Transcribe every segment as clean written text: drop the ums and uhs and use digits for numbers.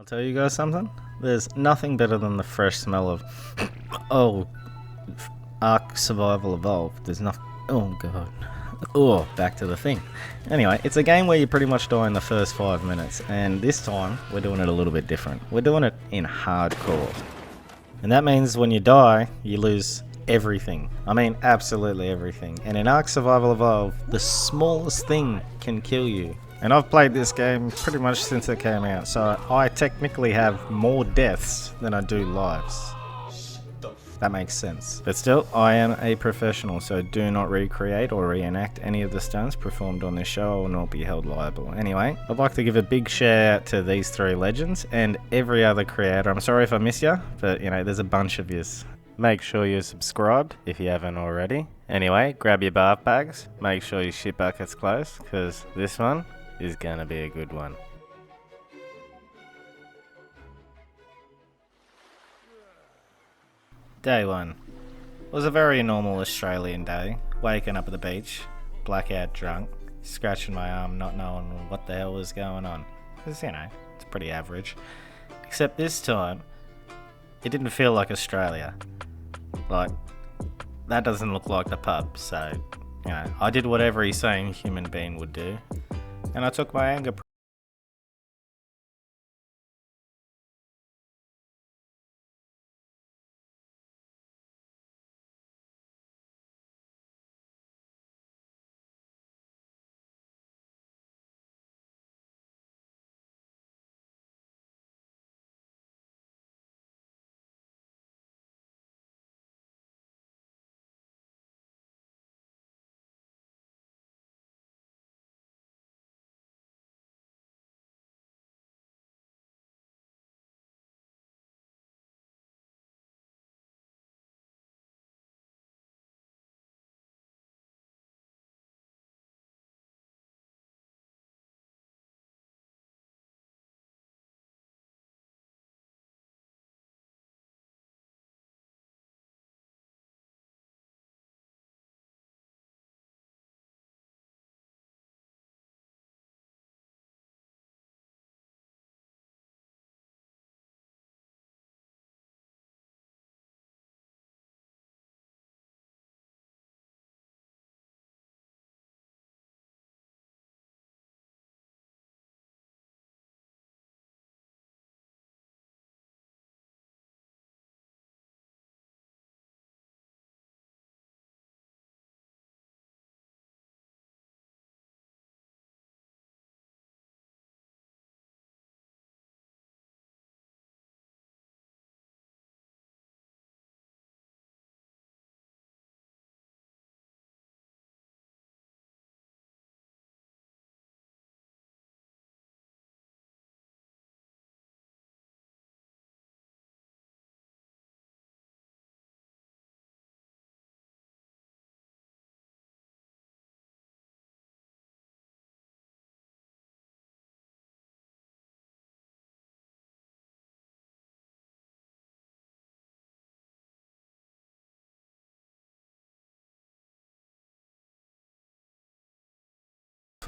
I'll tell you guys something. There's nothing better than the fresh smell of oh, Ark Survival Evolved. There's nothing. Oh god. Oh, back to the thing. Anyway, it's a game where you pretty much die in the first 5 minutes, and this time we're doing it a little bit different. We're doing it in hardcore. And that means when you die, you lose everything. I mean, absolutely everything. And in Ark Survival Evolved, the smallest thing can kill you. And I've played this game pretty much since it came out, so I technically have more deaths than I do lives. That makes sense. But still, I am a professional, so do not recreate or reenact any of the stunts performed on this show. I will not be held liable. Anyway, I'd like to give a big shout out to these three legends and every other creator. I'm sorry if I miss you, but you know, there's a bunch of yous. Make sure you're subscribed if you haven't already. Anyway, grab your bath bags, make sure your shit bucket's close, because this one is gonna be a good one. Day 1 was a very normal Australian day. Waking up at the beach, blackout drunk, scratching my arm, not knowing what the hell was going on. Because, you know, it's pretty average. Except this time, it didn't feel like Australia. Like, that doesn't look like the pub, so, you know, I did what every sane human being would do. And I took my anger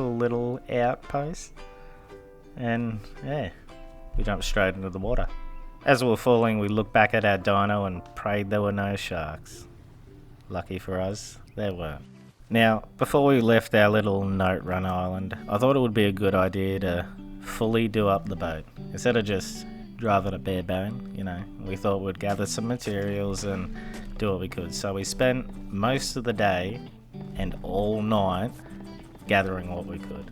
little outpost, and yeah, we jumped straight into the water. As we were falling, we looked back at our dino and prayed there were no sharks. Lucky for us, there weren't. Now, before we left our little note run island, I thought it would be a good idea to fully do up the boat. Instead of just driving it bare bone, you know, we thought we'd gather some materials and do what we could. So we spent most of the day and all night gathering what we could.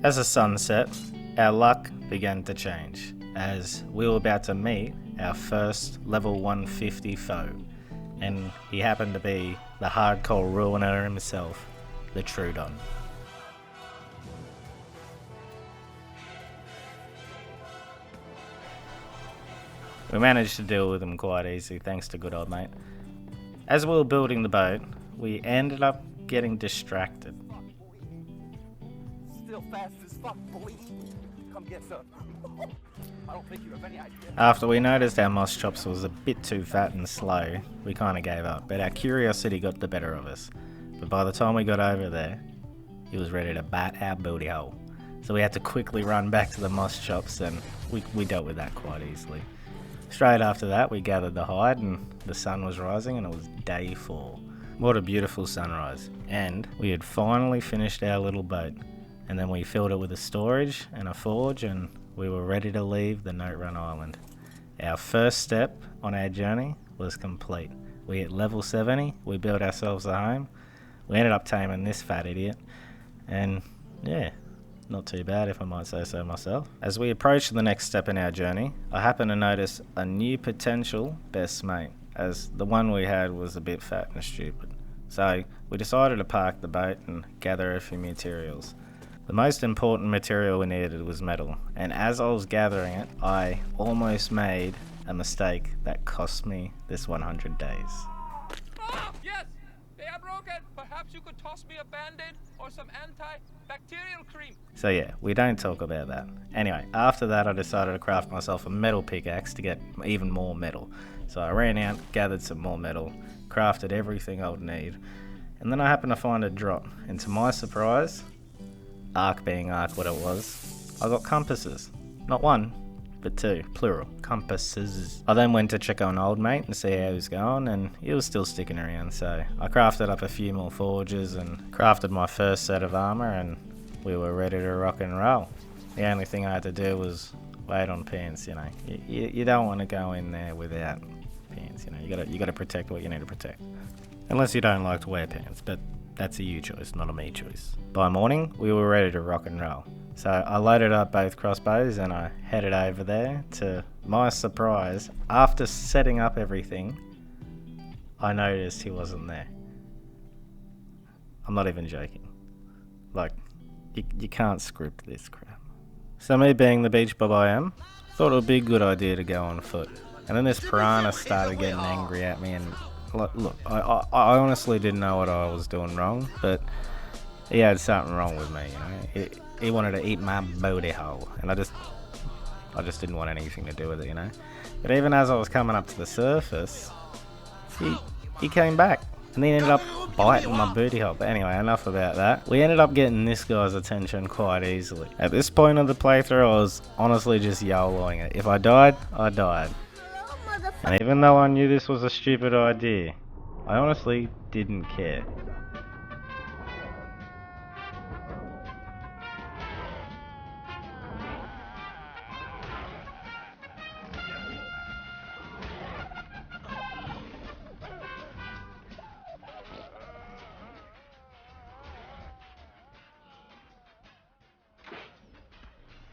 As the sun set, our luck began to change, as we were about to meet our first level 150 foe, and he happened to be the hardcore ruiner himself, the Trudon. We managed to deal with him quite easy, thanks to good old mate. As we were building the boat, we ended up getting distracted. Still fast as fuck, boy. Come get some. I don't think you have any idea. After we noticed our moss chops was a bit too fat and slow, we kinda gave up, but our curiosity got the better of us. But by the time we got over there, he was ready to bite our booty hole. So we had to quickly run back to the moss chops, and we dealt with that quite easily. Straight after that, we gathered the hide, and the sun was rising, and it was day 4. What a beautiful sunrise. And we had finally finished our little boat, and then we filled it with a storage and a forge, and we were ready to leave the Note Run Island. Our first step on our journey was complete. We hit level 70, we built ourselves a home, we ended up taming this fat idiot, and yeah, not too bad if I might say so myself. As we approached the next step in our journey, I happened to notice a new potential best mate, as the one we had was a bit fat and stupid. So we decided to park the boat and gather a few materials. The most important material we needed was metal, and as I was gathering it, I almost made a mistake that cost me this 100 days. Ah, yes! They are broken! Perhaps you could toss me a band-aid or some anti-bacterial cream. So yeah, we don't talk about that. Anyway, after that I decided to craft myself a metal pickaxe to get even more metal. So I ran out, gathered some more metal, crafted everything I would need, and then I happened to find a drop, and to my surprise, Ark being Ark what it was, I got compasses. Not one, but 2, plural, compasses. I then went to check on old mate and see how he was going, and he was still sticking around, so I crafted up a few more forges and crafted my first set of armor, and we were ready to rock and roll. The only thing I had to do was wait on pants, you know. You don't want to go in there without pants, you know. You gotta protect what you need to protect. Unless you don't like to wear pants, but that's a you choice, not a me choice. By morning, we were ready to rock and roll. So I loaded up both crossbows and I headed over there. To my surprise, after setting up everything, I noticed he wasn't there. I'm not even joking. Like, you can't script this crap. So me being the beach bob I am, thought it would be a good idea to go on foot. And then this piranha started getting angry at me, and look, I honestly didn't know what I was doing wrong, but he had something wrong with me, you know. He wanted to eat my booty hole, and I just didn't want anything to do with it, you know. But even as I was coming up to the surface, he came back, and then ended up biting my booty hole. But anyway, enough about that. We ended up getting this guy's attention quite easily. At this point of the playthrough, I was honestly just YOLOing it. If I died, I died. And even though I knew this was a stupid idea, I honestly didn't care.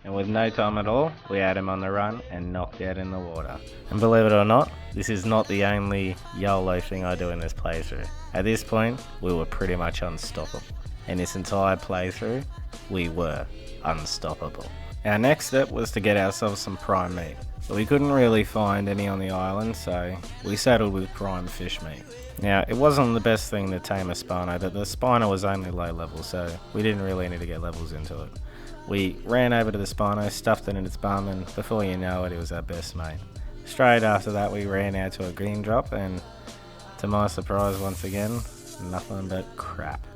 And with no time at all, we had him on the run and knocked out in the water. And believe it or not, this is not the only YOLO thing I do in this playthrough. At this point, we were pretty much unstoppable. In this entire playthrough, we were unstoppable. Our next step was to get ourselves some prime meat. But we couldn't really find any on the island, so we settled with prime fish meat. Now, it wasn't the best thing to tame a Spino, but the Spino was only low level, so we didn't really need to get levels into it. We ran over to the Spino, stuffed it in its bum, and before you know it, it was our best mate. Straight after that, we ran out to a green drop, and to my surprise once again, nothing but crap.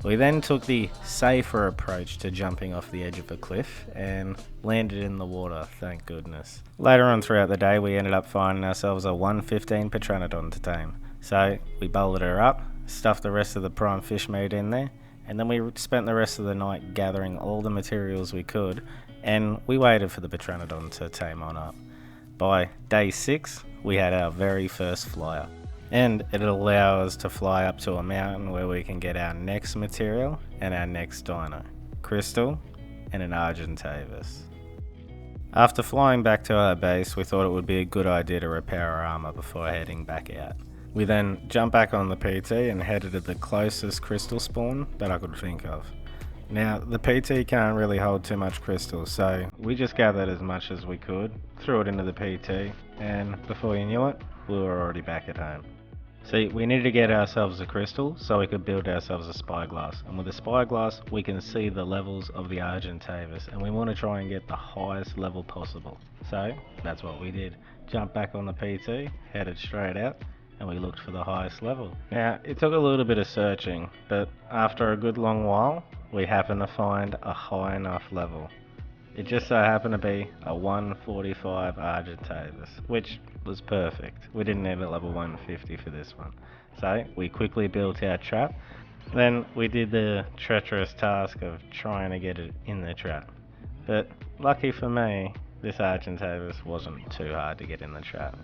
We then took the safer approach to jumping off the edge of a cliff and landed in the water, thank goodness. Later on throughout the day, we ended up finding ourselves a 115 Pteranodon to tame. So we bolted her up, stuffed the rest of the prime fish meat in there, and then we spent the rest of the night gathering all the materials we could, and we waited for the Pteranodon to tame on up. By day 6, we had our very first flyer. And it'll allow us to fly up to a mountain where we can get our next material and our next dino, Crystal and an Argentavis. After flying back to our base, we thought it would be a good idea to repair our armor before heading back out. We then jumped back on the PT and headed to the closest crystal spawn that I could think of. Now, the PT can't really hold too much crystal, so we just gathered as much as we could, threw it into the PT, and before you knew it, we were already back at home. See, we needed to get ourselves a crystal so we could build ourselves a spyglass, and with the spyglass we can see the levels of the Argentavis, and we want to try and get the highest level possible. So, that's what we did. Jumped back on the PT, headed straight out, and we looked for the highest level. Now, it took a little bit of searching, but after a good long while, we happened to find a high enough level. It just so happened to be a 145 Argentavis, which was perfect. We didn't need a level 150 for this one. So we quickly built our trap. Then we did the treacherous task of trying to get it in the trap. But lucky for me, this Argentavis wasn't too hard to get in the trap.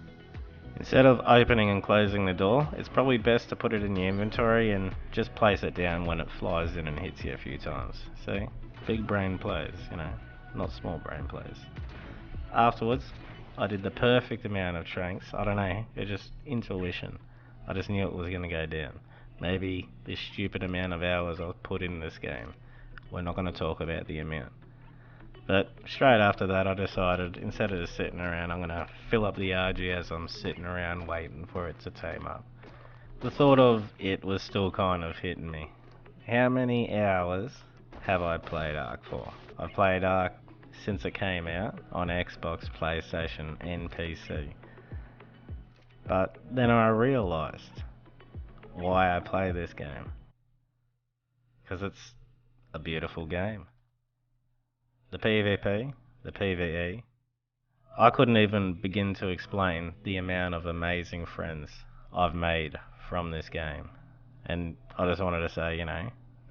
Instead of opening and closing the door, it's probably best to put it in your inventory and just place it down when it flies in and hits you a few times. See? Big brain plays, you know, not small brain plays. Afterwards, I did the perfect amount of tranks. I don't know, it's just intuition. I just knew it was going to go down. Maybe the stupid amount of hours I've put in this game. We're not going to talk about the amount. But straight after that I decided, instead of just sitting around, I'm going to fill up the RG as I'm sitting around waiting for it to tame up. The thought of it was still kind of hitting me. How many hours have I played Ark for? I've played Ark since it came out on Xbox, PlayStation and PC. But then I realised why I play this game. Because it's a beautiful game. The PvP, the PvE. I couldn't even begin to explain the amount of amazing friends I've made from this game. And I just wanted to say, you know,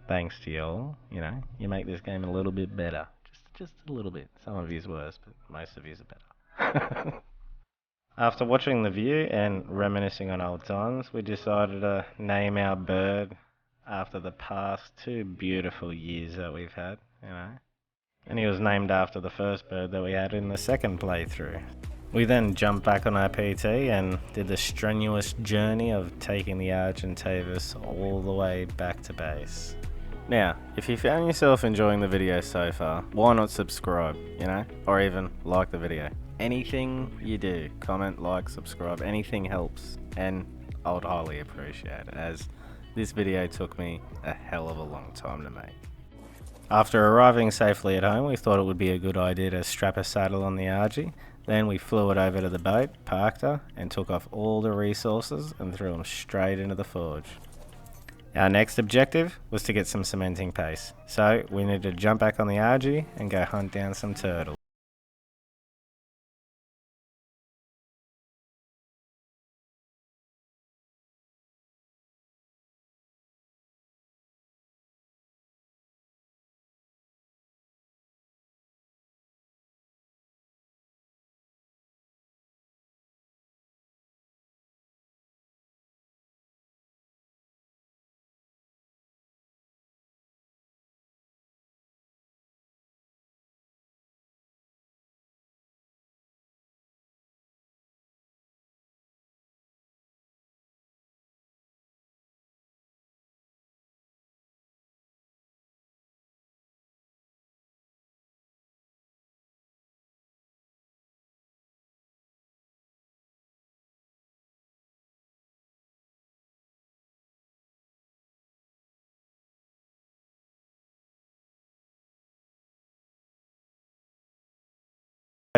thanks to you all, you know, you make this game a little bit better. Just a little bit. Some of you's worse, but most of you's are better. After watching the view and reminiscing on old times, we decided to name our bird after the past 2 beautiful years that we've had, you know. And he was named after the first bird that we had in the second playthrough. We then jumped back on our PT and did the strenuous journey of taking the Argentavis all the way back to base. Now, if you found yourself enjoying the video so far, why not subscribe, you know, or even like the video. Anything you do, comment, like, subscribe, anything helps, and I would highly appreciate it, as this video took me a hell of a long time to make. After arriving safely at home, we thought it would be a good idea to strap a saddle on the RG. Then we flew it over to the boat, parked her, and took off all the resources and threw them straight into the forge. Our next objective was to get some cementing paste, so we needed to jump back on the RG and go hunt down some turtles.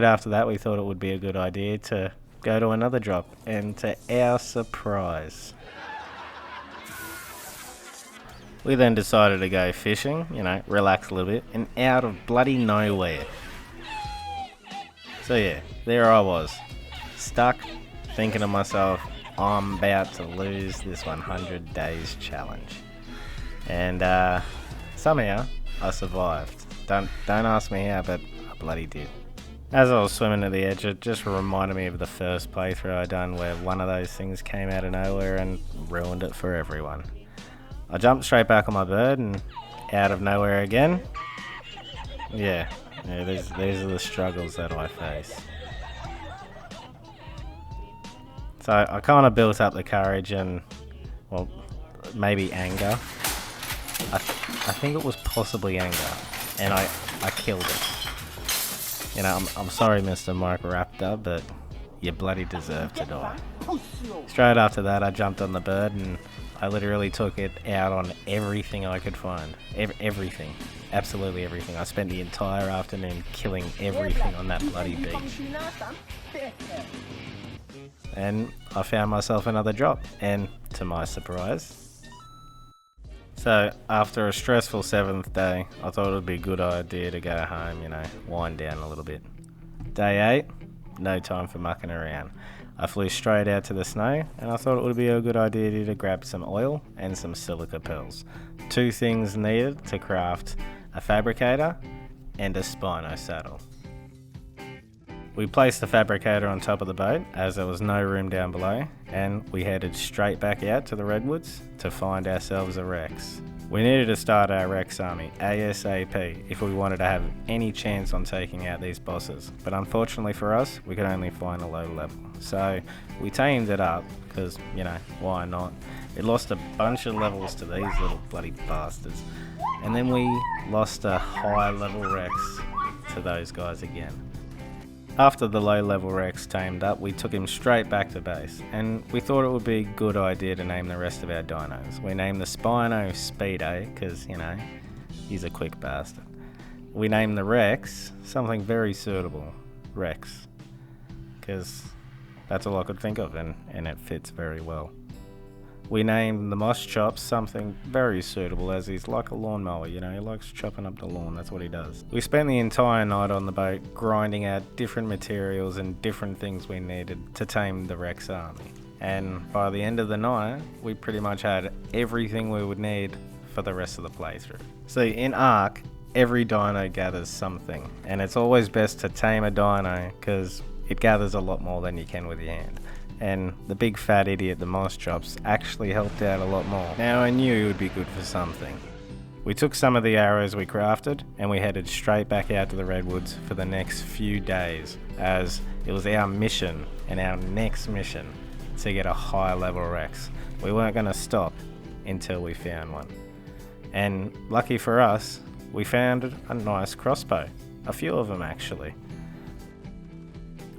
After that, we thought it would be a good idea to go to another drop, and to our surprise, we then decided to go fishing, you know, relax a little bit, and out of bloody nowhere. So yeah, there I was, stuck, thinking to myself, I'm about to lose this 100 days challenge. And somehow I survived. Don't ask me how, but I bloody did. As I was swimming to the edge, it just reminded me of the first playthrough I done where one of those things came out of nowhere and ruined it for everyone. I jumped straight back on my bird and out of nowhere again. Yeah, these are the struggles that I face. So I kind of built up the courage and, well, maybe anger. I think it was possibly anger, and I killed it. You know, I'm sorry, Mr. Mike Raptor, but you bloody deserve to die. Straight after that, I jumped on the bird and I literally took it out on everything I could find. Everything. Absolutely everything. I spent the entire afternoon killing everything on that bloody beach. And I found myself another drop, and to my surprise, So, after a stressful 7th day, I thought it would be a good idea to go home, you know, wind down a little bit. Day 8, no time for mucking around. I flew straight out to the snow, and I thought it would be a good idea to grab some oil and some silica pearls. 2 things needed to craft a fabricator and a Spino saddle. We placed the fabricator on top of the boat as there was no room down below, and we headed straight back out to the redwoods to find ourselves a Rex. We needed to start our Rex army ASAP if we wanted to have any chance on taking out these bosses, but unfortunately for us, we could only find a low level. So we tamed it up because, you know, why not? It lost a bunch of levels to these little bloody bastards, and then we lost a high level Rex to those guys again. After the low level Rex tamed up, we took him straight back to base, and we thought it would be a good idea to name the rest of our dinos. We named the Spino Speedo, because, you know, he's a quick bastard. We named the Rex something very suitable, Rex, because that's all I could think of, and it fits very well. We named the Moss Chops something very suitable, as he's like a lawnmower, you know, he likes chopping up the lawn, that's what he does. We spent the entire night on the boat grinding out different materials and different things we needed to tame the Rex army. And by the end of the night, we pretty much had everything we would need for the rest of the playthrough. See, in Ark, every dino gathers something, and it's always best to tame a dino because it gathers a lot more than you can with your hand. And the big fat idiot, the Moss Chops, actually helped out a lot more. Now I knew he would be good for something. We took some of the arrows we crafted and we headed straight back out to the redwoods for the next few days, as it was our mission and our next mission to get a high level Rex. We weren't going to stop until we found one. And lucky for us, we found a nice crossbow. A few of them actually.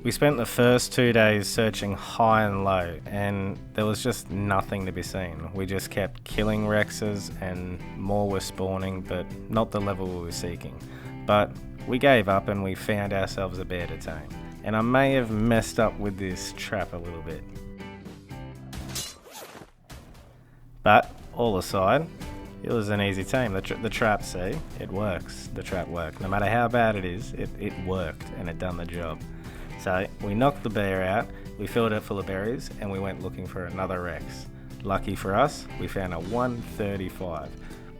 We spent the first 2 days searching high and low, and there was just nothing to be seen. We just kept killing Rexes and more were spawning, but not the level we were seeking. But we gave up and we found ourselves a bear to tame. And I may have messed up with this trap a little bit. But all aside, it was an easy tame. The trap, see, it works. The trap worked. No matter how bad it is, it worked and it done the job. So we knocked the bear out, we filled it full of berries, and we went looking for another Rex. Lucky for us, we found a 135.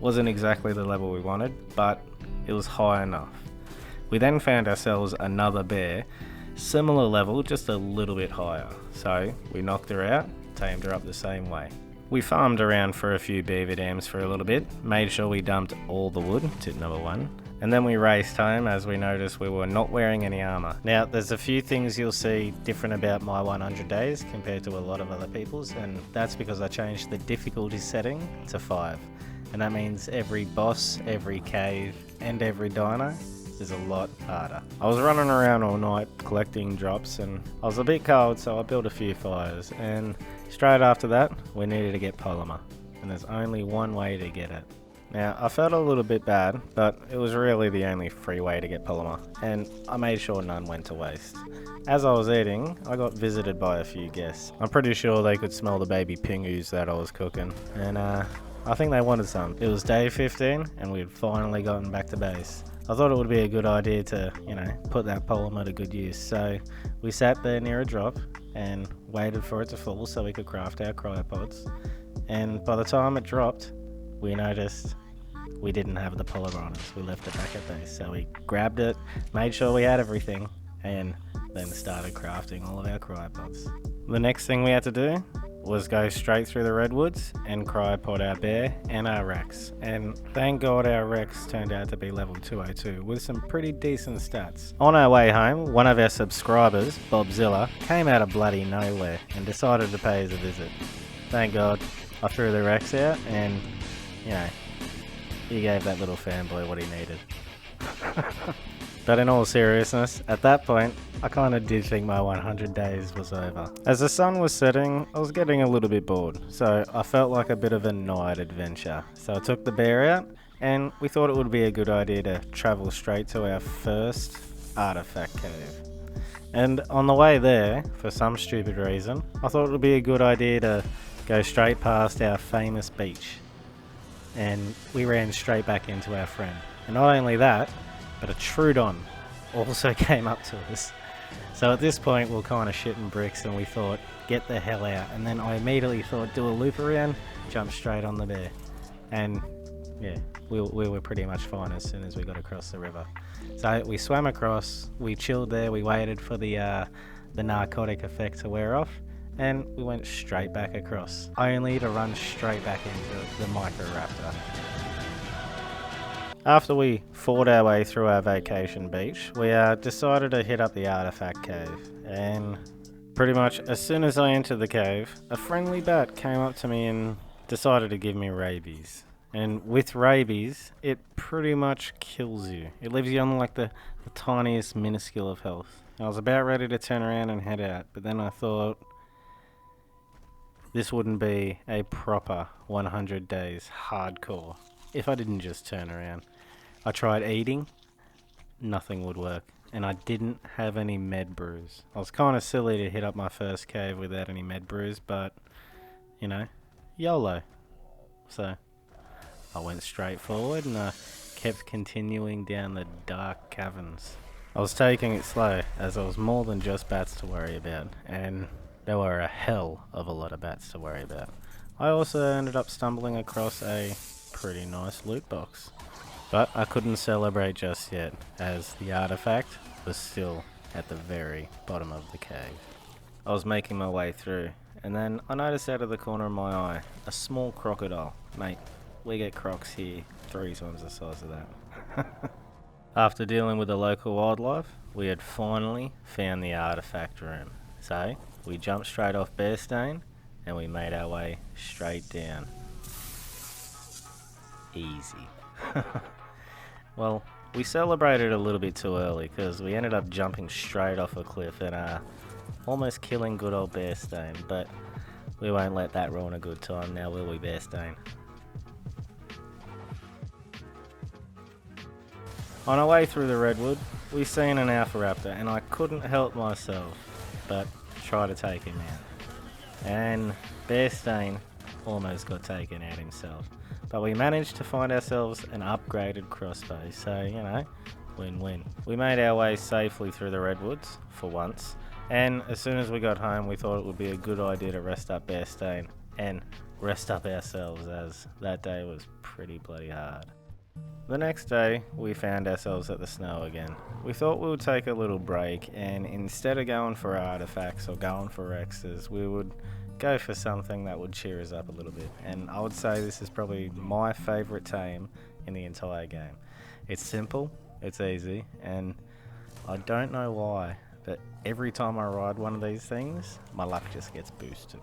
Wasn't exactly the level we wanted, but it was high enough. We then found ourselves another bear, similar level, just a little bit higher. So we knocked her out, tamed her up the same way. We farmed around for a few beaver dams for a little bit, made sure we dumped all the wood, tip number 1. And then we raced home as we noticed we were not wearing any armor. Now, there's a few things you'll see different about my 100 days compared to a lot of other people's, and that's because I changed the difficulty setting to 5. And that means every boss, every cave, and every dino is a lot harder. I was running around all night collecting drops, and I was a bit cold, so I built a few fires. And straight after that, we needed to get polymer. And there's only one way to get it. Now, I felt a little bit bad, but it was really the only free way to get polymer, and I made sure none went to waste. As I was eating, I got visited by a few guests. I'm pretty sure they could smell the baby pingus that I was cooking, and I think they wanted some. It was day 15, and we'd finally gotten back to base. I thought it would be a good idea to, you know, put that polymer to good use, so we sat there near a drop and waited for it to fall so we could craft our cryopods, and by the time it dropped, we noticed we didn't have the polymer on us. We left it back at base. So we grabbed it, made sure we had everything, and then started crafting all of our cryopods. The next thing we had to do was go straight through the redwoods and cryopod our bear and our Rex. And thank God our Rex turned out to be level 202 with some pretty decent stats. On our way home, one of our subscribers, Bobzilla, came out of bloody nowhere and decided to pay us a visit. Thank God I threw the Rex out and, you know, he gave that little fanboy what he needed. But in all seriousness, at that point, I kind of did think my 100 days was over. As the sun was setting, I was getting a little bit bored, so I felt like a bit of a night adventure. So I took the bear out, and we thought it would be a good idea to travel straight to our first artifact cave. And on the way there, for some stupid reason, I thought it would be a good idea to go straight past our famous beach. and we ran straight back into our friend. And not only that, but a Trudon also came up to us. So at this point, we were kind of shitting bricks, and we thought, get the hell out. And then I immediately thought, do a loop around, jump straight on the bear. And yeah, we were pretty much fine as soon as we got across the river. So we swam across, we chilled there, we waited for the narcotic effect to wear off, and we went straight back across, only to run straight back into the Microraptor. After we fought our way through our vacation beach, we decided to hit up the artifact cave, and pretty much as soon as I entered the cave, a friendly bat came up to me and decided to give me rabies. And with rabies, it pretty much kills you. It leaves you on like the tiniest minuscule of health. I was about ready to turn around and head out, but then I thought this wouldn't be a proper 100 days hardcore if I didn't just turn around. I tried eating, nothing would work, and I didn't have any med brews. I was kind of silly to hit up my first cave without any med brews, but, you know, YOLO. So I went straight forward and I kept continuing down the dark caverns. I was taking it slow, as there was more than just bats to worry about, and there were a hell of a lot of bats to worry about. I also ended up stumbling across a pretty nice loot box. But I couldn't celebrate just yet, as the artifact was still at the very bottom of the cave. I was making my way through, and then I noticed out of the corner of my eye a small crocodile. Mate, we get crocs here 3 times the size of that. After dealing with the local wildlife, we had finally found the artifact room. So we jumped straight off Bearstone and we made our way straight down. Easy. Well, we celebrated a little bit too early because we ended up jumping straight off a cliff and almost killing good old Bearstone, but we won't let that ruin a good time now, will we, Bearstone? On our way through the redwood, we seen an alpha raptor and I couldn't help myself but try to take him out. And Bearstone almost got taken out himself. But we managed to find ourselves an upgraded crossbow, so, you know, win-win. We made our way safely through the redwoods, for once, and as soon as we got home we thought it would be a good idea to rest up Bearstone and rest up ourselves, as that day was pretty bloody hard. The next day we found ourselves at the snow again. We thought we would take a little break, and instead of going for artifacts or going for Rexes, we would go for something that would cheer us up a little bit, and I would say this is probably my favourite tame in the entire game. It's simple, it's easy, and I don't know why, but every time I ride one of these things, my luck just gets boosted.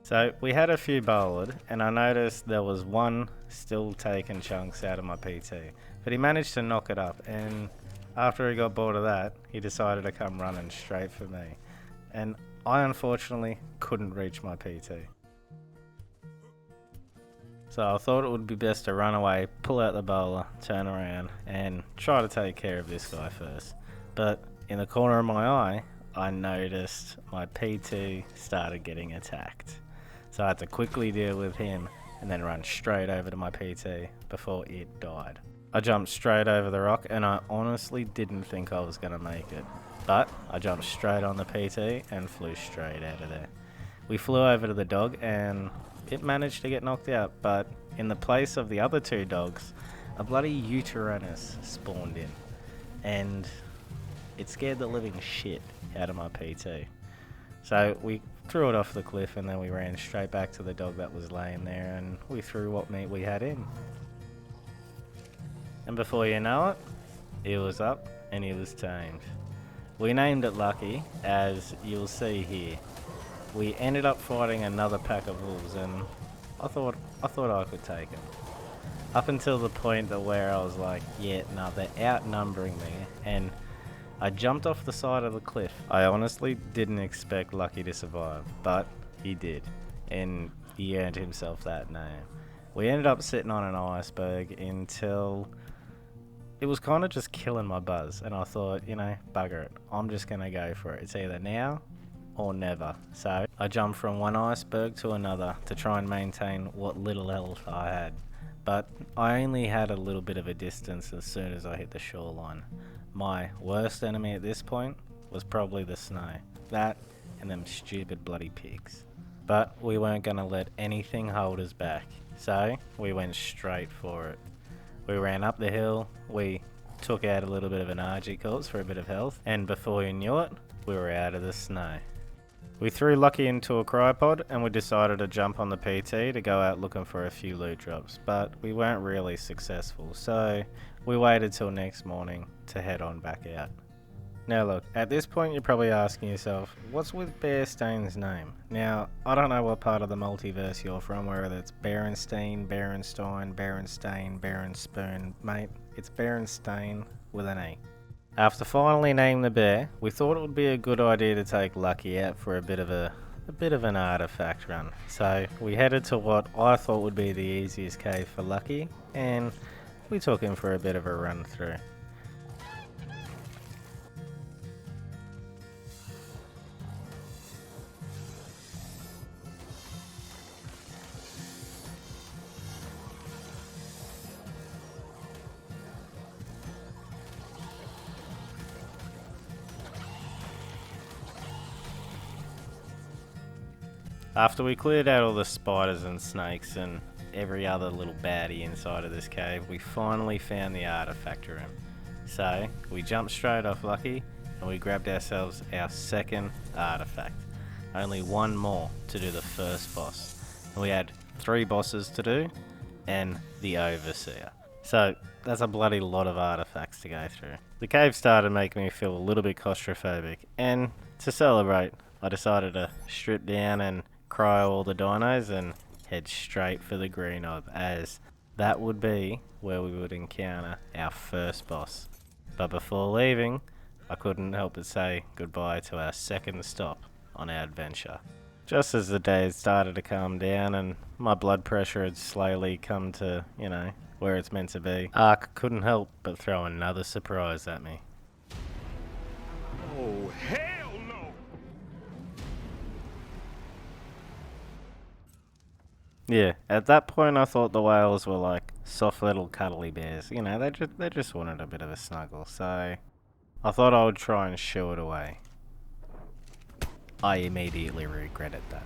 So we had a few bowled, and I noticed there was one still taking chunks out of my PT. But he managed to knock it up, and after he got bored of that, he decided to come running straight for me. And I unfortunately couldn't reach my PT. So I thought it would be best to run away, pull out the bowler, turn around, and try to take care of this guy first. But in the corner of my eye, I noticed my PT started getting attacked. So I had to quickly deal with him and then run straight over to my PT before it died. I jumped straight over the rock and I honestly didn't think I was going to make it. But I jumped straight on the PT and flew straight out of there. We flew over to the dog and it managed to get knocked out, but in the place of the other 2 dogs, a bloody Yutitties spawned in. And it scared the living shit out of my PT. So we threw it off the cliff and then we ran straight back to the dog that was laying there and we threw what meat we had in. And before you know it, he was up and he was tamed. We named it Lucky, as you'll see here. We ended up fighting another pack of wolves and I thought I could take him. Up until the point that where I was like, yeah, no, they're outnumbering me, and I jumped off the side of the cliff. I honestly didn't expect Lucky to survive, but he did, and he earned himself that name. We ended up sitting on an iceberg until it was kind of just killing my buzz, and I thought, you know, bugger it, I'm just gonna go for it. It's either now or never. So I jumped from one iceberg to another to try and maintain what little health I had, but I only had a little bit of a distance as soon as I hit the shoreline. My worst enemy at this point was probably the snow, that and them stupid bloody pigs. But we weren't gonna let anything hold us back, so we went straight for it. We ran up the hill, we took out a little bit of an RG corpse for a bit of health, and before you knew it, we were out of the snow. We threw Lucky into a cryopod and we decided to jump on the PT to go out looking for a few loot drops, but we weren't really successful, so we waited till next morning to head on back out. Now look, at this point you're probably asking yourself, what's with Bearstain's name? Now, I don't know what part of the multiverse you're from, whether it's Berenstein, Berenstein, Berenstain, Berenspoon, mate, it's Berenstain with an E. After finally naming the bear, we thought it would be a good idea to take Lucky out for a bit of an artifact run. So we headed to what I thought would be the easiest cave for Lucky, and we took him for a bit of a run through. After we cleared out all the spiders and snakes and every other little baddie inside of this cave, we finally found the artifact room. So we jumped straight off Lucky and we grabbed ourselves our second artifact. Only one more to do the first boss. And we had 3 bosses to do and the Overseer. So that's a bloody lot of artifacts to go through. The cave started making me feel a little bit claustrophobic, and to celebrate, I decided to strip down and cryo all the dinos and head straight for the green orb, as that would be where we would encounter our first boss. But before leaving, I couldn't help but say goodbye to our second stop on our adventure. Just as the day had started to calm down and my blood pressure had slowly come to, you know, where it's meant to be, Ark couldn't help but throw another surprise at me. Oh, hell no! Yeah, at that point I thought the whales were like soft little cuddly bears. You know, they just wanted a bit of a snuggle, so I thought I would try and shoo it away. I immediately regretted that.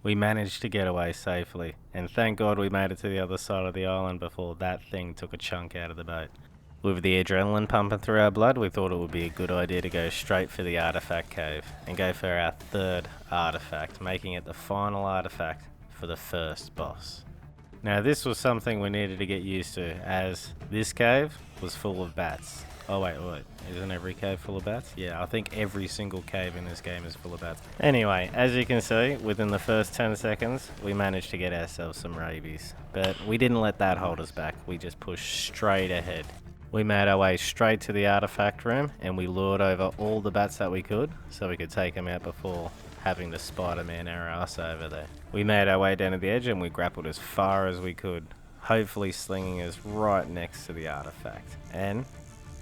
We managed to get away safely, and thank God we made it to the other side of the island before that thing took a chunk out of the boat. With the adrenaline pumping through our blood, we thought it would be a good idea to go straight for the artifact cave and go for our third artifact, making it the final artifact for the first boss. Now this was something we needed to get used to, as this cave was full of bats. Oh wait, isn't every cave full of bats? Yeah, I think every single cave in this game is full of bats. Anyway, as you can see, within the first 10 seconds, we managed to get ourselves some rabies. But we didn't let that hold us back, we just pushed straight ahead. We made our way straight to the artifact room, and we lured over all the bats that we could, so we could take them out before having to Spider-Man our ass over there. We made our way down to the edge and we grappled as far as we could, hopefully slinging us right next to the artifact. And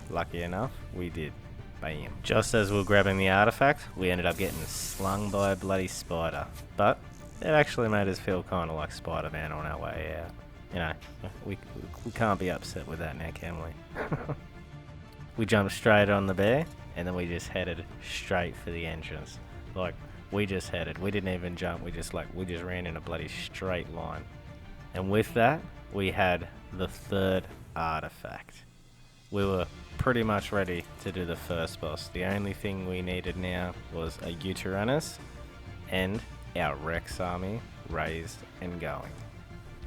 lucky enough, we did. Bam. Just as we were grabbing the artifact, we ended up getting slung by a bloody spider. But it actually made us feel kind of like Spider-Man on our way out. You know, we can't be upset with that now, can we? We jumped straight on the bear, and then we just headed straight for the entrance. Like, we just headed. We didn't even jump. We just ran in a bloody straight line. And with that, we had the third artifact. We were pretty much ready to do the first boss. The only thing we needed now was a Yutitties and our Rex army raised and going.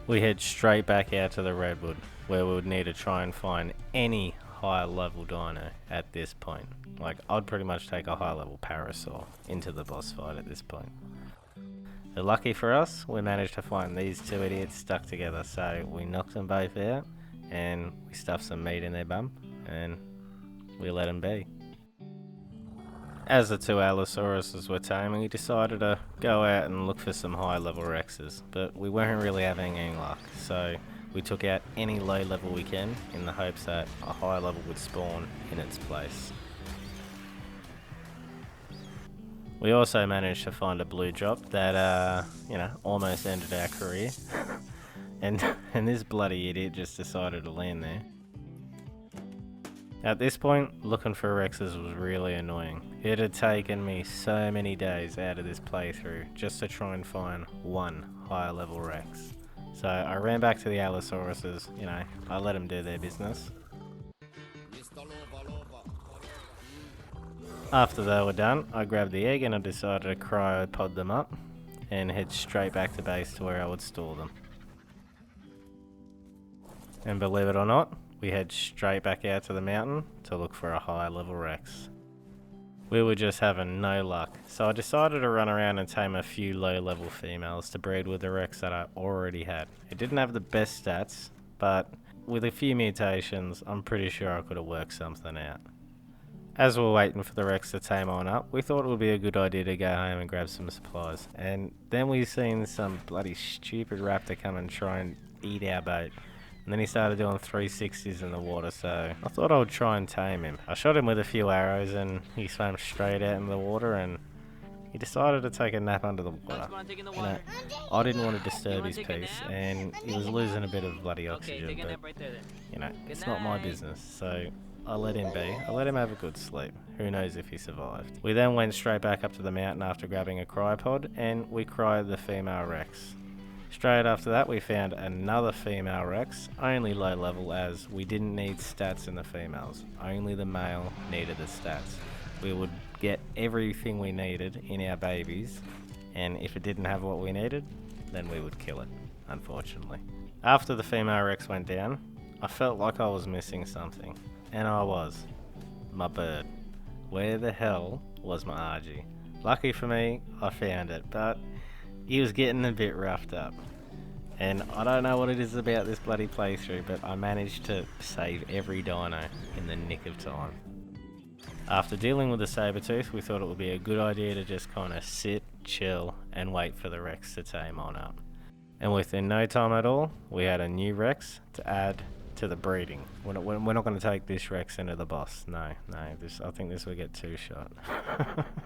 We head straight back out to the Redwood, where we would need to try and find any high level dino at this point. Like, I'd pretty much take a high level parasaur into the boss fight at this point. But lucky for us, we managed to find these two idiots stuck together, so we knocked them both out and we stuffed some meat in their bum and we let them be. As the two Allosauruses were taming, we decided to go out and look for some high level Rexes, but we weren't really having any luck, so we took out any low level we can in the hopes that a high level would spawn in its place. We also managed to find a blue drop that, almost ended our career. and this bloody idiot just decided to land there. At this point, looking for Rexes was really annoying. It had taken me so many days out of this playthrough just to try and find one higher level Rex. So I ran back to the Allosauruses, I let them do their business. After they were done, I grabbed the egg and I decided to cryopod them up and head straight back to base to where I would store them. And believe it or not, we head straight back out to the mountain to look for a high level Rex. We were just having no luck, so I decided to run around and tame a few low level females to breed with the Rex that I already had. It didn't have the best stats, but with a few mutations, I'm pretty sure I could have worked something out. As we were waiting for the Rex to tame on up, we thought it would be a good idea to go home and grab some supplies. And then we seen some bloody stupid raptor come and try and eat our boat. And then he started doing 360s in the water, so I thought I would try and tame him. I shot him with a few arrows and he swam straight out in the water and he decided to take a nap under the water. I didn't want to disturb his peace and he was losing a bit of bloody oxygen, but it's not my business, so I let him be. I let him have a good sleep. Who knows if he survived. We then went straight back up to the mountain after grabbing a cryopod and we cryoed the female Rex. Straight after that we found another female Rex, only low level as we didn't need stats in the females, only the male needed the stats. We would get everything we needed in our babies, and if it didn't have what we needed, then we would kill it, unfortunately. After the female Rex went down, I felt like I was missing something, and I was. My bird. Where the hell was my Argy? Lucky for me, I found it, but he was getting a bit roughed up. And I don't know what it is about this bloody playthrough, but I managed to save every dino in the nick of time. After dealing with the Sabertooth, we thought it would be a good idea to just kind of sit, chill, and wait for the Rex to tame on up. And within no time at all, we had a new Rex to add to the breeding. We're not going to take this Rex into the boss. No, I think this will get two shot.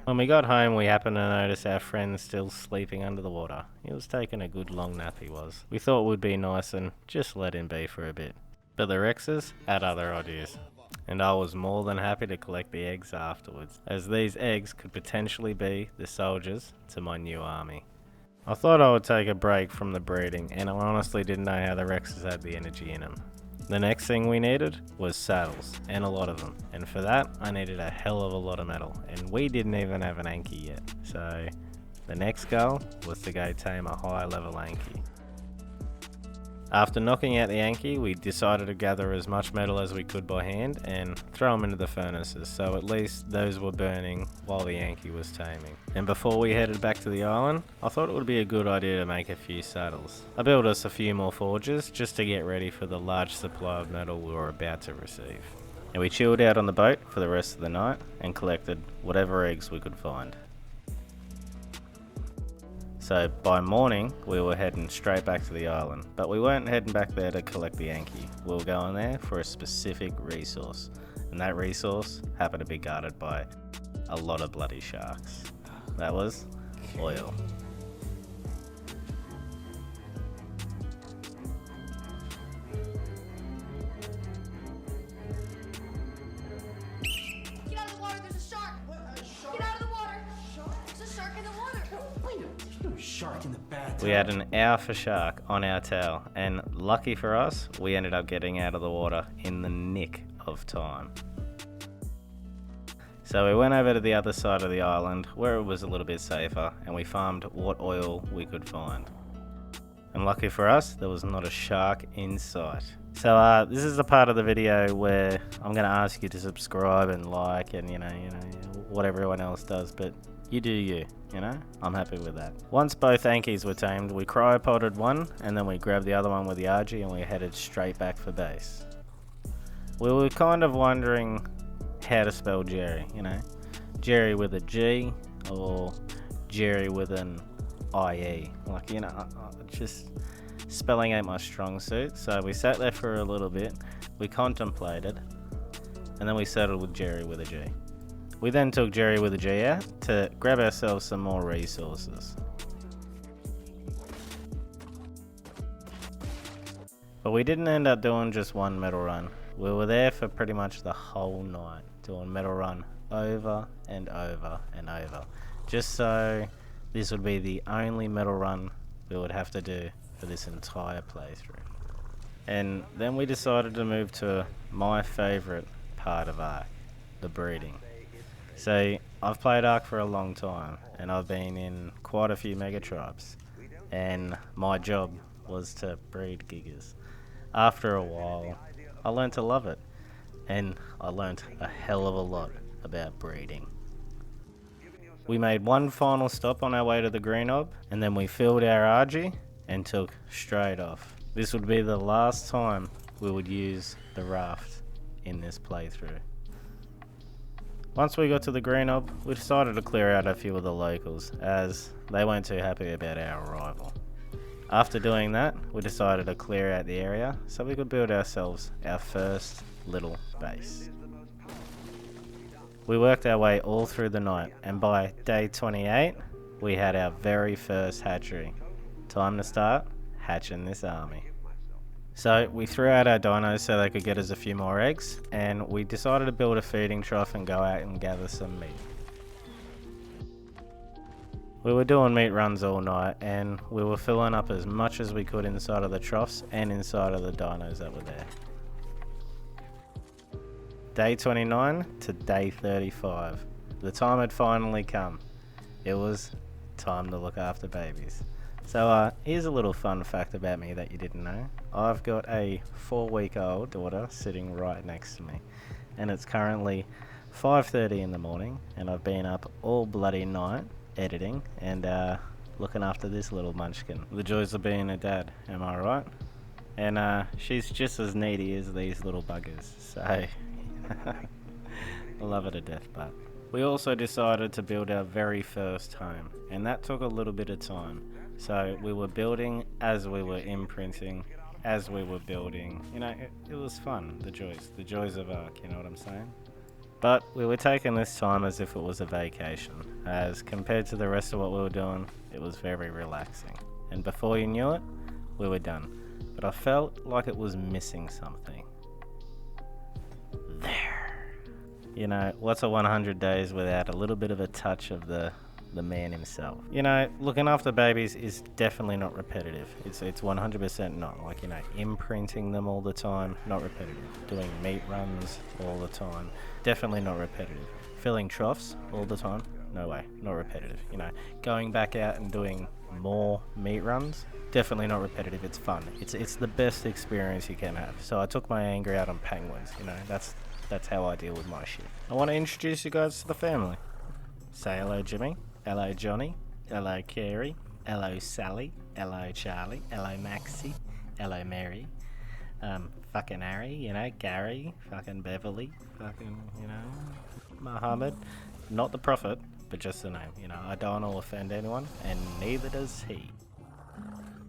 When we got home, we happened to notice our friend still sleeping under the water. He was taking a good long nap, he was. We thought it would be nice and just let him be for a bit. But the Rexes had other ideas. And I was more than happy to collect the eggs afterwards, as these eggs could potentially be the soldiers to my new army. I thought I would take a break from the breeding, and I honestly didn't know how the Rexes had the energy in them. The next thing we needed was saddles, and a lot of them, and for that I needed a hell of a lot of metal, and we didn't even have an Anki yet, so the next goal was to go tame a high level Anki. After knocking out the Anki, we decided to gather as much metal as we could by hand and throw them into the furnaces, so at least those were burning while the Anki was taming. And before we headed back to the island, I thought it would be a good idea to make a few saddles. I built us a few more forges just to get ready for the large supply of metal we were about to receive. And we chilled out on the boat for the rest of the night and collected whatever eggs we could find. So by morning, we were heading straight back to the island, but we weren't heading back there to collect the Anki. We were going there for a specific resource, and that resource happened to be guarded by a lot of bloody sharks. That was oil. Get out of the water, there's a shark! What, a shark? Get out of the water! Shark? There's a shark in the water! Wait, there's no shark in the bathtub. We had an alpha shark on our tail, and lucky for us, we ended up getting out of the water in the nick of time. So we went over to the other side of the island where it was a little bit safer, and we farmed what oil we could find. And lucky for us, there was not a shark in sight. So this is the part of the video where I'm gonna ask you to subscribe and like and you know what everyone else does, but you do you, you know? I'm happy with that. Once both Ankies were tamed, we cryopoded one and then we grabbed the other one with the RG and we headed straight back for base. We were kind of wondering how to spell Jerry, you know? Jerry with a G or Jerry with an IE. Like, you know, just spelling ain't my strong suit. So we sat there for a little bit, we contemplated, and then we settled with Jerry with a G. We then took Jerry with a G out to grab ourselves some more resources. But we didn't end up doing just one metal run. We were there for pretty much the whole night, doing metal run over and over and over. Just so this would be the only metal run we would have to do for this entire playthrough. And then we decided to move to my favourite part of Ark, the breeding. So I've played Ark for a long time and I've been in quite a few mega tribes, and my job was to breed giggers. After a while I learned to love it, and I learned a hell of a lot about breeding. We made one final stop on our way to the green ob, and then we filled our RG and took straight off. This would be the last time we would use the raft in this playthrough. Once we got to the green ob, we decided to clear out a few of the locals, as they weren't too happy about our arrival. After doing that, we decided to clear out the area so we could build ourselves our first little base. We worked our way all through the night, and by day 28, we had our very first hatchery. Time to start hatching this army. So we threw out our dinos so they could get us a few more eggs, and we decided to build a feeding trough and go out and gather some meat. We were doing meat runs all night, and we were filling up as much as we could inside of the troughs and inside of the dinos that were there. Day 29 to day 35. The time had finally come. It was time to look after babies. So here's a little fun fact about me that you didn't know. I've got a 4-week-old daughter sitting right next to me, and it's currently 5:30 in the morning, and I've been up all bloody night editing and looking after this little munchkin. The joys of being a dad, am I right? And she's just as needy as these little buggers, so I love her to death. But we also decided to build our very first home, and that took a little bit of time. So we were building as we were imprinting, as we were building. You know, it was fun, the joys of Ark, you know what I'm saying? But we were taking this time as if it was a vacation, as compared to the rest of what we were doing, it was very relaxing. And before you knew it, we were done. But I felt like it was missing something. There. You know, what's a 100 days without a little bit of a touch of the man himself? You know, looking after babies is definitely not repetitive. It's 100% not. Like, you know, imprinting them all the time, not repetitive. Doing meat runs all the time, definitely not repetitive. Filling troughs all the time, no way, not repetitive. You know, going back out and doing more meat runs, definitely not repetitive. It's fun. It's the best experience you can have. So I took my anger out on penguins. You know, that's how I deal with my shit. I want to introduce you guys to the family. Say hello, Jimmy. Hello, Johnny. Hello, Carrie. Hello, Sally. Hello, Charlie. Hello, Maxie. Hello, Mary. Fucking Harry, you know, Gary. Fucking Beverly. Fucking, you know, Muhammad. Not the prophet, but just the name. You know, I don't want to offend anyone, and neither does he.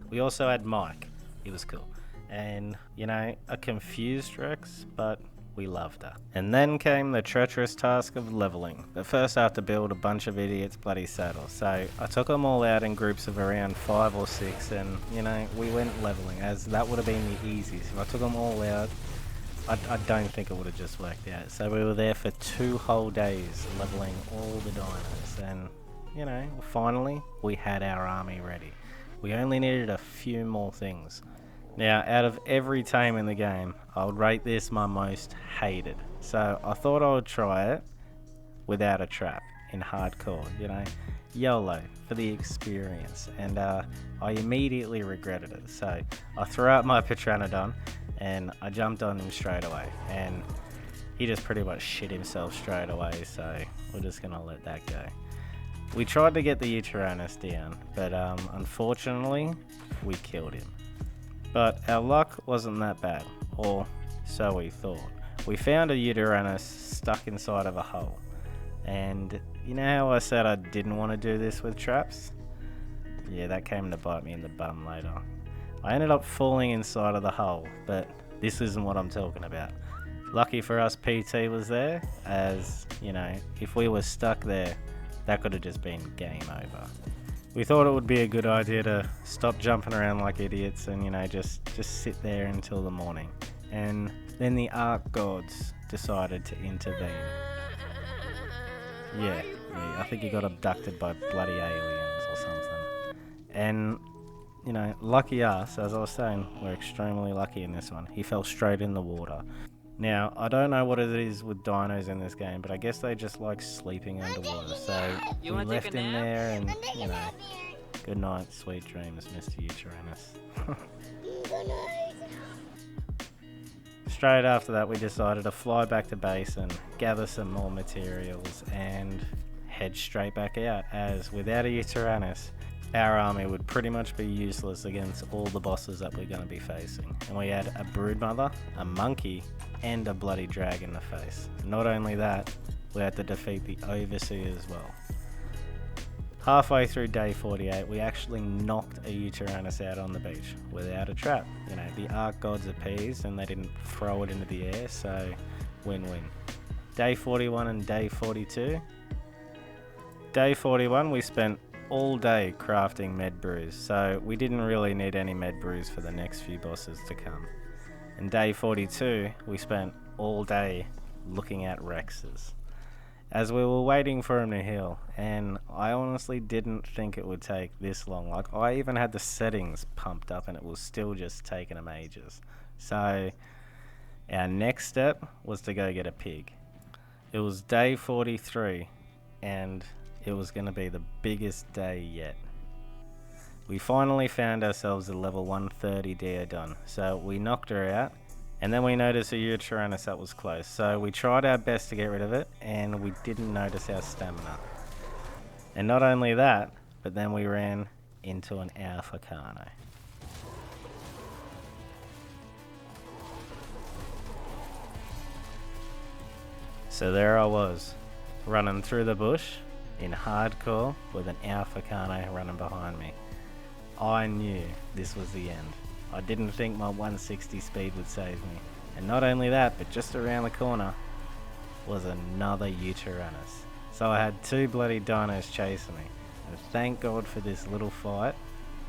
We also had Mike. He was cool. And, you know, a confused Rex, but we loved her. And then came the treacherous task of leveling. But first I have to build a bunch of idiots' bloody saddles. So I took them all out in groups of around 5 or 6, and, you know, we went leveling, as that would have been the easiest. If I took them all out, I don't think it would have just worked out. So we were there for 2 whole days leveling all the dinos, and, you know, finally we had our army ready. We only needed a few more things. Now, out of every tame in the game, I would rate this my most hated. So I thought I would try it without a trap. in hardcore, you know, YOLO for the experience, and I immediately regretted it. So I threw out my Pteranodon and I jumped on him straight away, and he just pretty much shit himself straight away, so we're just gonna let that go. We tried to get the Yutitties down, but unfortunately we killed him. But our luck wasn't that bad, or so we thought. We found a Yutitties stuck inside of a hole, and you know how I said I didn't want to do this with traps? Yeah, that came to bite me in the bum later. I ended up falling inside of the hole, but this isn't what I'm talking about. Lucky for us, PT was there, as, you know, if we were stuck there, that could have just been game over. We thought it would be a good idea to stop jumping around like idiots and, you know, just sit there until the morning. And then the Ark gods decided to intervene. Yeah, I think he got abducted by bloody aliens or something. And, you know, lucky us, as I was saying, we're extremely lucky in this one. He fell straight in the water. Now, I don't know what it is with dinos in this game, but I guess they just like sleeping underwater. So we left him there, and, you know, good night, sweet dreams, Mr. Yutitties. Straight after that, we decided to fly back to base and gather some more materials and head straight back out, as without a Yutitties, our army would pretty much be useless against all the bosses that we're going to be facing. And we had a broodmother, a monkey, and a bloody dragon to face. Not only that, we had to defeat the overseer as well. Halfway through day 48, we actually knocked a Yutitties out on the beach without a trap. You know, the Ark gods appeased and they didn't throw it into the air, so win-win. Day 41 and day 42. Day 41, we spent all day crafting med brews, so we didn't really need any med brews for the next few bosses to come. And day 42, we spent all day looking at Rexes, as we were waiting for him to heal, and I honestly didn't think it would take this long. Like, I even had the settings pumped up and it was still just taking him ages. So our next step was to go get a pig. It was day 43 and it was going to be the biggest day yet. We finally found ourselves a level 130 Deodon, so we knocked her out, and then we noticed a Yutitties that was close, so we tried our best to get rid of it, and we didn't notice our stamina. And not only that, but then we ran into an Alpha Carno. So there I was, running through the bush in hardcore with an Alpha Carno running behind me. I knew this was the end. I didn't think my 160 speed would save me. And not only that, but just around the corner was another Yutitties. So I had two bloody dinos chasing me. And thank God for this little fight.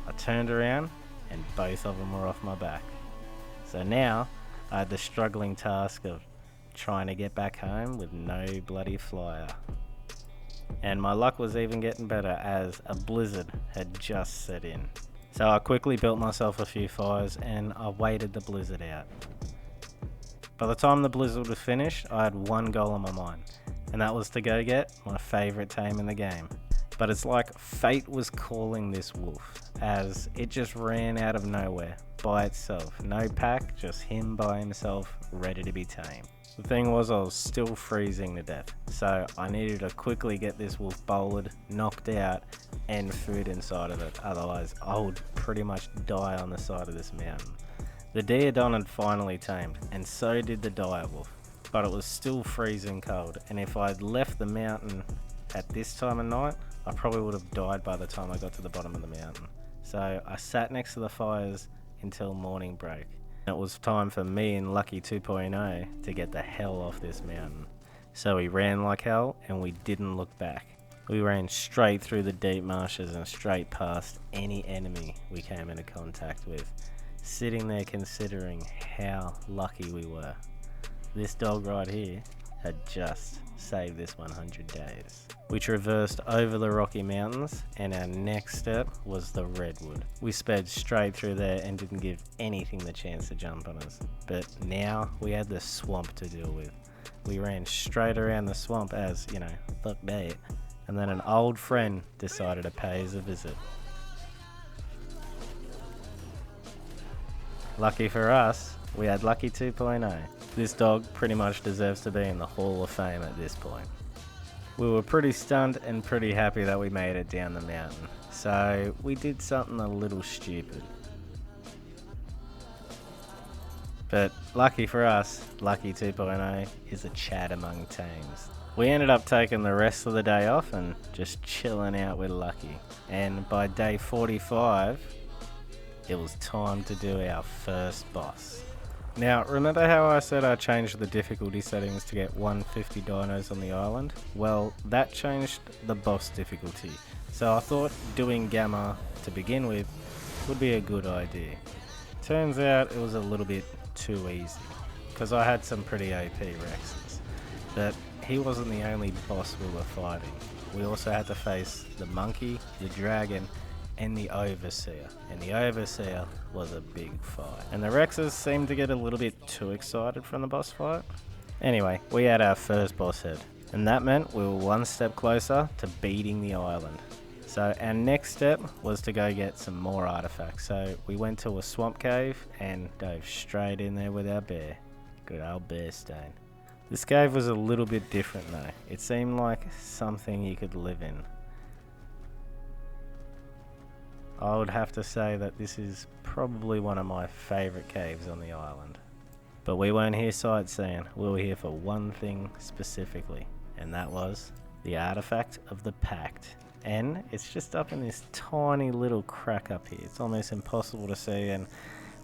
I turned around and both of them were off my back. So now I had the struggling task of trying to get back home with no bloody flyer. And my luck was even getting better, as a blizzard had just set in. So I quickly built myself a few fires and I waited the blizzard out. By the time the blizzard was finished, I had one goal on my mind, and that was to go get my favourite tame in the game. But it's like fate was calling this wolf, as it just ran out of nowhere by itself. No pack, just him by himself, ready to be tamed. The thing was, I was still freezing to death, so I needed to quickly get this wolf bowled, knocked out, and food inside of it, otherwise I would pretty much die on the side of this mountain. The Deodon had finally tamed, and so did the dire wolf, but it was still freezing cold, and if I'd left the mountain at this time of night, I probably would have died by the time I got to the bottom of the mountain. So I sat next to the fires until morning break. It was time for me and Lucky 2.0 to get the hell off this mountain. So we ran like hell and we didn't look back. We ran straight through the deep marshes and straight past any enemy we came into contact with, sitting there considering how lucky we were. This dog right here had just saved this 100 days. We traversed over the Rocky Mountains, and our next step was the Redwood. We sped straight through there and didn't give anything the chance to jump on us. But now we had the swamp to deal with. We ran straight around the swamp as, you know, fuck that. And then an old friend decided to pay us a visit. Lucky for us, we had Lucky 2.0. This dog pretty much deserves to be in the Hall of Fame at this point. We were pretty stunned and pretty happy that we made it down the mountain. So we did something a little stupid. But lucky for us, Lucky 2.0 is a chat among tames. We ended up taking the rest of the day off and just chilling out with Lucky. And by day 45, it was time to do our first boss. Now, remember how I said I changed the difficulty settings to get 150 dinos on the island? Well, that changed the boss difficulty. So I thought doing Gamma to begin with would be a good idea. Turns out it was a little bit too easy, because I had some pretty OP Rexes. But he wasn't the only boss we were fighting. We also had to face the monkey, the dragon, and the overseer. And the overseer was a big fight. And the Rexes seemed to get a little bit too excited from the boss fight. Anyway, we had our first boss head. And that meant we were one step closer to beating the island. So our next step was to go get some more artifacts. So we went to a swamp cave and dove straight in there with our bear. Good old bear stain. This cave was a little bit different though. It seemed like something you could live in. I would have to say that this is probably one of my favourite caves on the island. But we weren't here sightseeing, we were here for one thing specifically, and that was the artifact of the Pact. And it's just up in this tiny little crack up here. It's almost impossible to see, and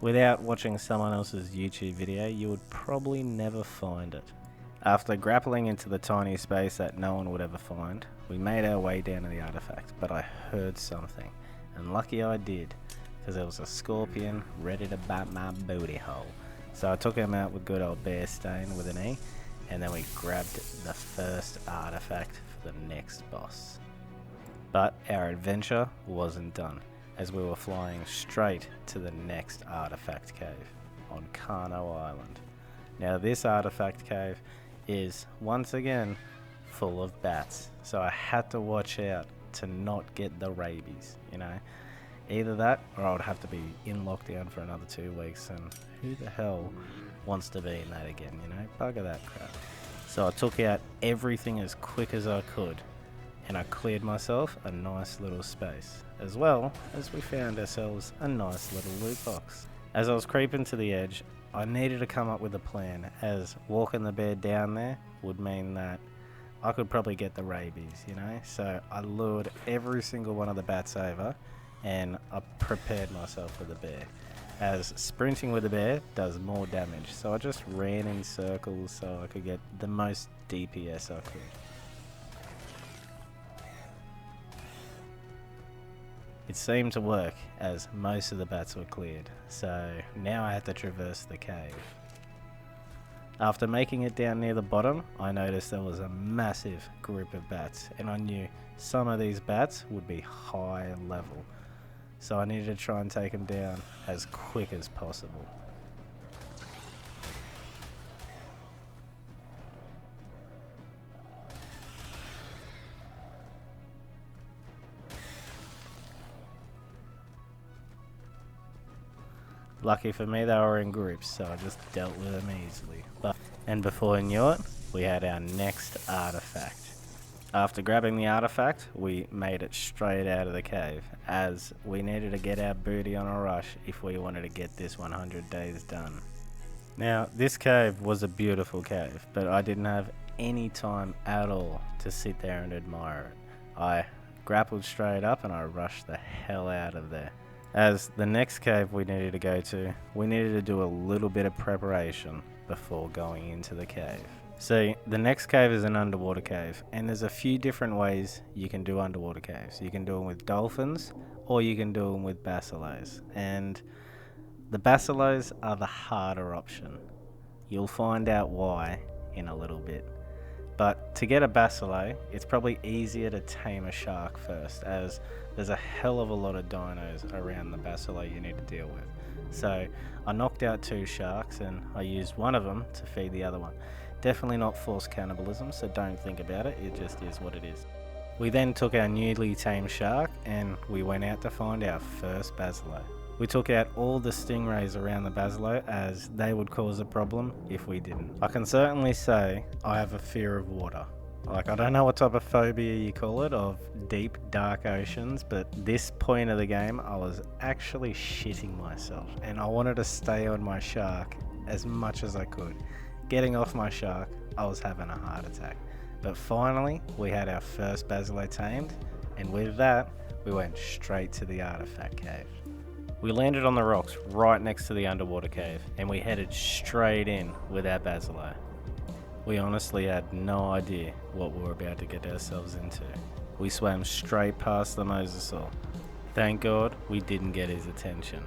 without watching someone else's YouTube video, you would probably never find it. After grappling into the tiny space that no one would ever find, we made our way down to the artifact, but I heard something. And lucky I did, because there was a scorpion ready to bite my booty hole. So I took him out with good old bear stain with an E, and then we grabbed the first artifact for the next boss. But our adventure wasn't done, as we were flying straight to the next artifact cave on Kano Island. Now this artifact cave is once again full of bats, so I had to watch out to not get the rabies, you know. Either that or I would have to be in lockdown for another 2 weeks, and who the hell wants to be in that again, you know? Bugger that crap. So I took out everything as quick as I could, and I cleared myself a nice little space, as well as we found ourselves a nice little loot box. As I was creeping to the edge, I needed to come up with a plan, as walking the bear down there would mean that I could probably get the rabies, you know. So I lured every single one of the bats over, and I prepared myself for the bear, as sprinting with the bear does more damage. So I just ran in circles so I could get the most DPS I could. It seemed to work, as most of the bats were cleared, so now I had to traverse the cave. After making it down near the bottom, I noticed there was a massive group of bats, and I knew some of these bats would be high level, so I needed to try and take them down as quick as possible. Lucky for me, they were in groups, so I just dealt with them easily. And before I knew it, we had our next artifact. After grabbing the artifact, we made it straight out of the cave, as we needed to get our booty on a rush if we wanted to get this 100 days done. Now, this cave was a beautiful cave, but I didn't have any time at all to sit there and admire it. I grappled straight up and I rushed the hell out of there. As the next cave we needed to go to, we needed to do a little bit of preparation before going into the cave. See, the next cave is an underwater cave, and there's a few different ways you can do underwater caves. You can do them with dolphins, or you can do them with basilos. And the basilos are the harder option. You'll find out why in a little bit. But to get a basilo, it's probably easier to tame a shark first, as there's a hell of a lot of dinos around the basilo you need to deal with. So I knocked out 2 sharks and I used one of them to feed the other one. Definitely not forced cannibalism, so don't think about it, it just is what it is. We then took our newly tamed shark and we went out to find our first basilo. We took out all the stingrays around the basilo as they would cause a problem if we didn't. I can certainly say I have a fear of water. Like, I don't know what type of phobia you call it, of deep, dark oceans, but this point of the game, I was actually shitting myself. And I wanted to stay on my shark as much as I could. Getting off my shark, I was having a heart attack. But finally, we had our first basilo tamed, and with that, we went straight to the artifact cave. We landed on the rocks right next to the underwater cave, and we headed straight in with our basilo. We honestly had no idea what we were about to get ourselves into. We swam straight past the mosasaur. Thank God we didn't get his attention.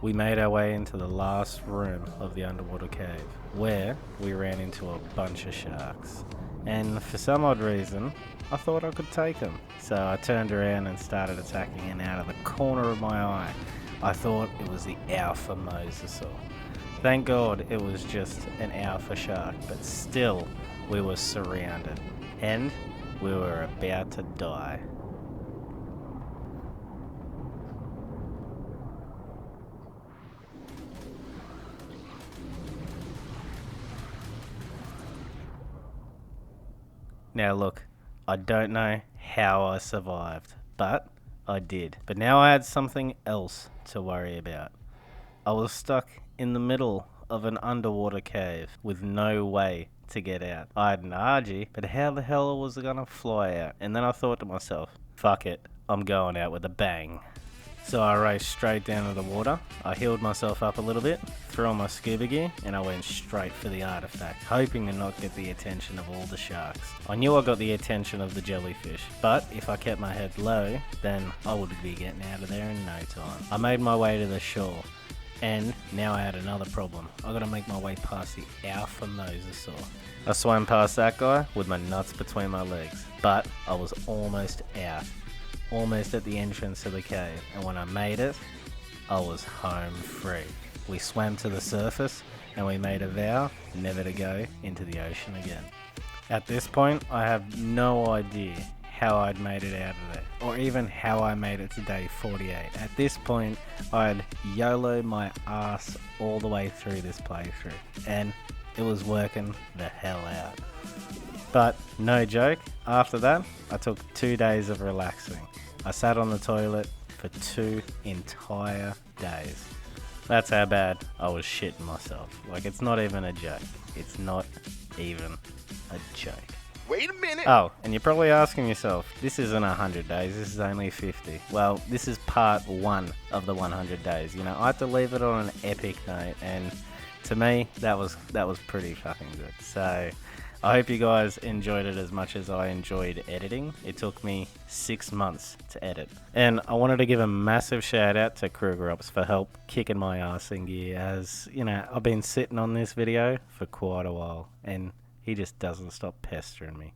We made our way into the last room of the underwater cave, where we ran into a bunch of sharks. And for some odd reason, I thought I could take them. So I turned around and started attacking, and out of the corner of my eye, I thought it was the alpha mosasaur. Thank God it was just an alpha shark, but still we were surrounded and we were about to die. Now look, I don't know how I survived, but I did. But now I had something else to worry about. I was stuck in the middle of an underwater cave with no way to get out. I had an RG, but how the hell was I gonna fly out? And then I thought to myself, fuck it, I'm going out with a bang. So I raced straight down to the water. I healed myself up a little bit, threw on my scuba gear, and I went straight for the artifact, hoping to not get the attention of all the sharks. I knew I got the attention of the jellyfish, but if I kept my head low, then I would be getting out of there in no time. I made my way to the shore. And now I had another problem. I gotta make my way past the alpha mosasaur. I swam past that guy with my nuts between my legs, but I was almost out. Almost at the entrance to the cave, and when I made it, I was home free. We swam to the surface and we made a vow never to go into the ocean again. At this point, I have no idea how I'd made it out of there, or even how I made it to day 48. At this point, I'd YOLO my ass all the way through this playthrough, and it was working the hell out. But no joke, after that, I took 2 days of relaxing. I sat on the toilet for 2 entire days. That's how bad I was shitting myself. Like, it's not even a joke. It's not even a joke. Wait a minute. Oh, and you're probably asking yourself, this isn't 100 days, this is only 50. Well, this is part 1 of the 100 days. You know, I had to leave it on an epic note, and to me, that was pretty fucking good. So, I hope you guys enjoyed it as much as I enjoyed editing. It took me 6 months to edit. And I wanted to give a massive shout out to Krugerops for help kicking my ass in gear, as, you know, I've been sitting on this video for quite a while, and he just doesn't stop pestering me.